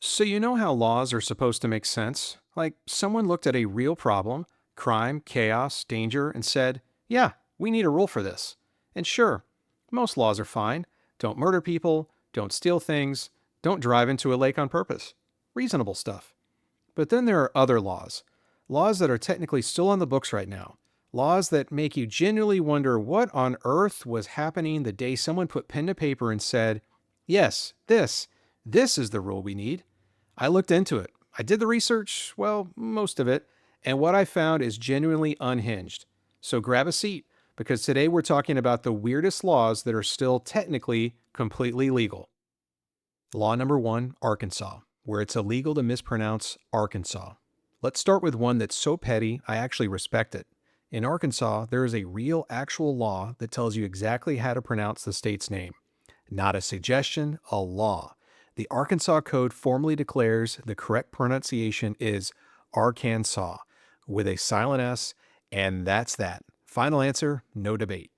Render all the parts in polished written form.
So, you know how laws are supposed to make sense? Like, someone looked at a real problem, crime, chaos, danger, and said, yeah, we need a rule for this. And sure, most laws are fine. Don't murder people, don't steal things, don't drive into a lake on purpose. Reasonable stuff. But then there are other laws. Laws that are technically still on the books right now. Laws that make you genuinely wonder what on earth was happening the day someone put pen to paper and said, yes, this is the rule we need. I looked into it. I did the research, well, most of it, and what I found is genuinely unhinged. So grab a seat, because today we're talking about the weirdest laws that are still technically completely legal. Law number one, Arkansas, where it's illegal to mispronounce Arkansas. Let's start with one that's so petty, I actually respect it. In Arkansas, there is a real, actual law that tells you exactly how to pronounce the state's name. Not a suggestion, a law. The Arkansas Code formally declares the correct pronunciation is Arkansas with a silent S, and that's that. Final answer, no debate.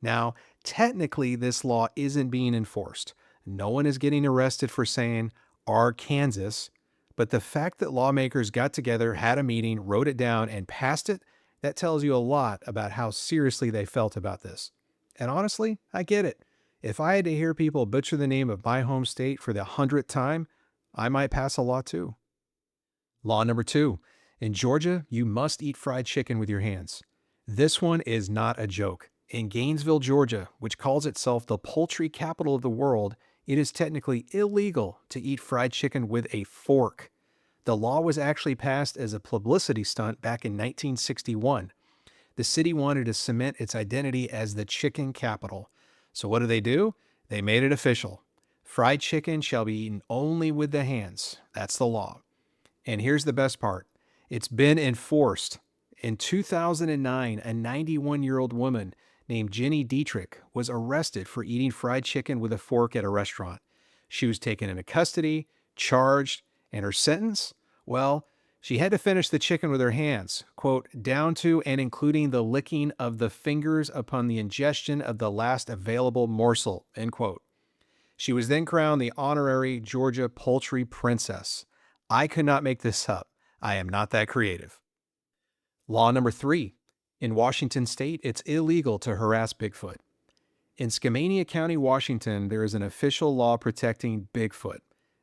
Now, technically, this law isn't being enforced. No one is getting arrested for saying Arkansas, but the fact that lawmakers got together, had a meeting, wrote it down, and passed it, that tells you a lot about how seriously they felt about this. And honestly, I get it. If I had to hear people butcher the name of my home state for the 100th time, I might pass a law too. Law number two. In Georgia, you must eat fried chicken with your hands. This one is not a joke. In Gainesville, Georgia, which calls itself the poultry capital of the world, it is technically illegal to eat fried chicken with a fork. The law was actually passed as a publicity stunt back in 1961. The city wanted to cement its identity as the chicken capital. So what do? They made it official. Fried chicken shall be eaten only with the hands. That's the law. And here's the best part. It's been enforced. In 2009, a 91-year-old woman named Jenny Dietrich was arrested for eating fried chicken with a fork at a restaurant. She was taken into custody, charged, and her sentence? Well, she had to finish the chicken with her hands, quote, down to and including the licking of the fingers upon the ingestion of the last available morsel, end quote. She was then crowned the honorary Georgia Poultry Princess. I could not make this up. I am not that creative. Law number three. In Washington state, it's illegal to harass Bigfoot. In Skamania County, Washington, there is an official law protecting Bigfoot.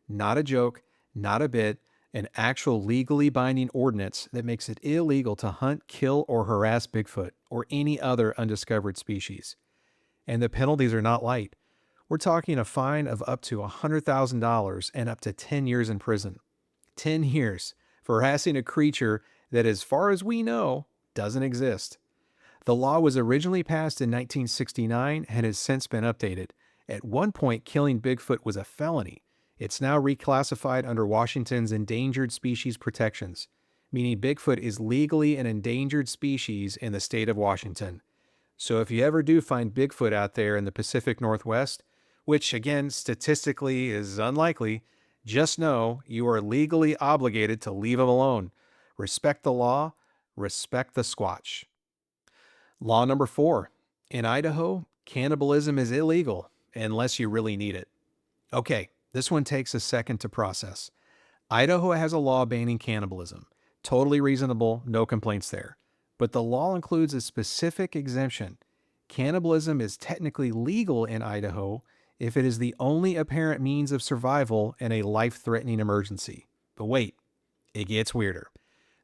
Not a joke, not a bit, an actual legally binding ordinance that makes it illegal to hunt, kill, or harass Bigfoot or any other undiscovered species. And the penalties are not light. We're talking a fine of up to $100,000 and up to 10 years in prison. 10 years for harassing a creature that, as far as we know, doesn't exist. The law was originally passed in 1969 and has since been updated. At one point, killing Bigfoot was a felony. It's now reclassified under Washington's endangered species protections, meaning Bigfoot is legally an endangered species in the state of Washington. So if you ever do find Bigfoot out there in the Pacific Northwest, which again statistically is unlikely, just know you are legally obligated to leave him alone. Respect the law, respect the Squatch. Law number four. In Idaho, cannibalism is illegal unless you really need it. Okay, this one takes a second to process. Idaho has a law banning cannibalism. Totally reasonable, no complaints there. But the law includes a specific exemption. Cannibalism is technically legal in Idaho if it is the only apparent means of survival in a life-threatening emergency. But wait, it gets weirder.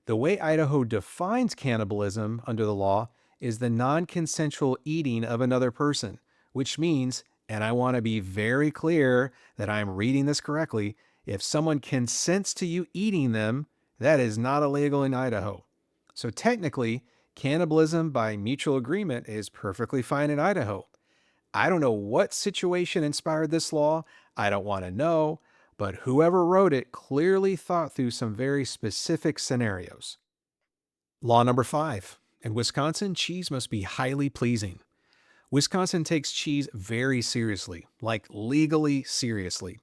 The way Idaho defines cannibalism under the law is the non-consensual eating of another person, which means, and I want to be very clear that I'm reading this correctly, if someone consents to you eating them, that is not illegal in Idaho. So technically, cannibalism by mutual agreement is perfectly fine in Idaho. I don't know what situation inspired this law. I don't want to know, but whoever wrote it clearly thought through some very specific scenarios. Law number five. In Wisconsin, cheese must be highly pleasing. Wisconsin takes cheese very seriously, like legally seriously.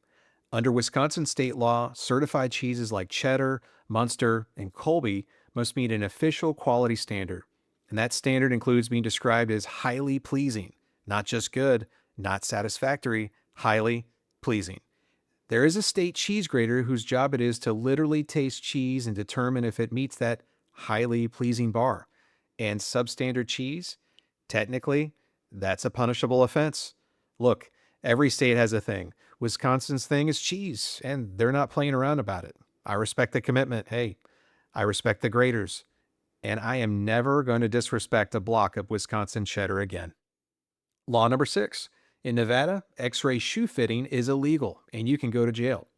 Under Wisconsin state law, certified cheeses like cheddar, Munster, and Colby must meet an official quality standard. And that standard includes being described as highly pleasing, not just good, not satisfactory, highly pleasing. There is a state cheese grater whose job it is to literally taste cheese and determine if it meets that highly pleasing bar. And substandard cheese, technically, that's a punishable offense. Look, every state has a thing. Wisconsin's thing is cheese, and they're not playing around about it. I respect the commitment. Hey, I respect the graders, and I am never going to disrespect a block of Wisconsin cheddar again. Law number 6. In Nevada, x ray shoe fitting is illegal, and you can go to jail.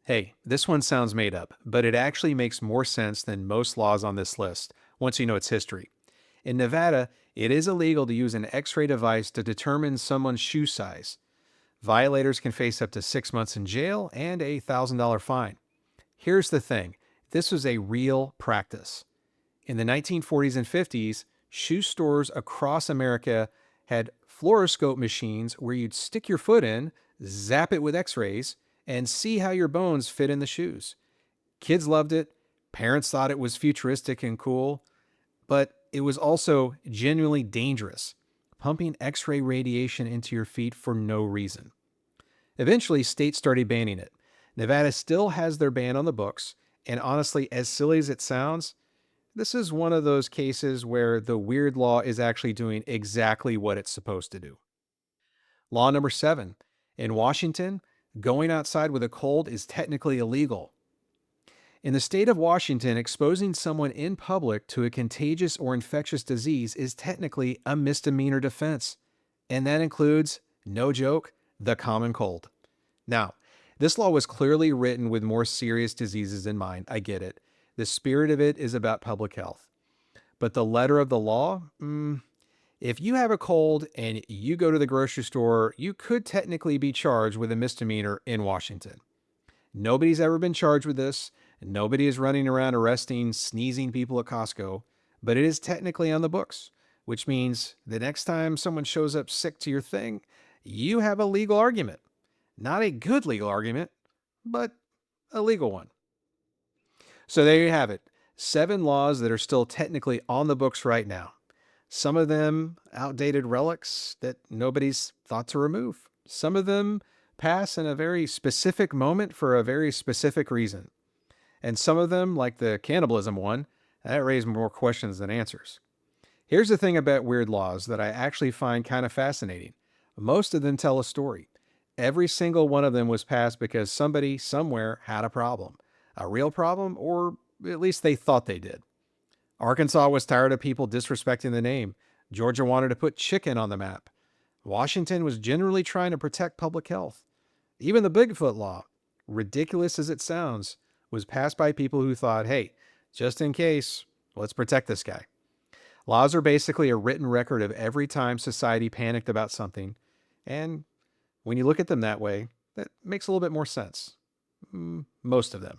Hey, this one sounds made up, but it actually makes more sense than most laws on this list once you know its history. In Nevada, it is illegal to use an x ray device to determine someone's shoe size. Violators can face up to 6 months in jail and a $1,000 fine. Here's the thing, this was a real practice. In the 1940s and 50s, shoe stores across America had fluoroscope machines where you'd stick your foot in, zap it with x rays, and see how your bones fit in the shoes. Kids loved it, parents thought it was futuristic and cool, but it was also genuinely dangerous, pumping x ray radiation into your feet for no reason. Eventually, states started banning it. Nevada still has their ban on the books, and honestly, as silly as it sounds, this is one of those cases where the weird law is actually doing exactly what it's supposed to do. Law number 7. In Washington, going outside with a cold is technically illegal. In the state of Washington, exposing someone in public to a contagious or infectious disease is technically a misdemeanor defense. And that includes, no joke, the common cold. Now, this law was clearly written with more serious diseases in mind. I get it. The spirit of it is about public health. But the letter of the law, if you have a cold and you go to the grocery store, you could technically be charged with a misdemeanor in Washington. Nobody's ever been charged with this. Nobody is running around arresting, sneezing people at Costco, but it is technically on the books, which means the next time someone shows up sick to your thing, you have a legal argument. Not a good legal argument, but a legal one. So there you have it. 7 laws that are still technically on the books right now. Some of them outdated relics that nobody's thought to remove. Some of them pass in a very specific moment for a very specific reason. And some of them, like the cannibalism one, that raised more questions than answers. Here's the thing about weird laws that I actually find kind of fascinating. Most of them tell a story. Every single one of them was passed because somebody somewhere had a problem. A real problem, or at least they thought they did. Arkansas was tired of people disrespecting the name. Georgia wanted to put chicken on the map. Washington was generally trying to protect public health. Even the Bigfoot law, ridiculous as it sounds, was passed by people who thought, hey, just in case, let's protect this guy. Laws are basically a written record of every time society panicked about something. And when you look at them that way, that makes a little bit more sense. Most of them.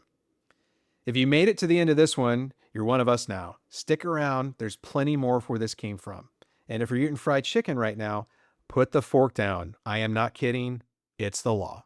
If you made it to the end of this one, you're one of us now. Stick around. There's plenty more of where this came from. And if you're eating fried chicken right now, put the fork down. I am not kidding. It's the law.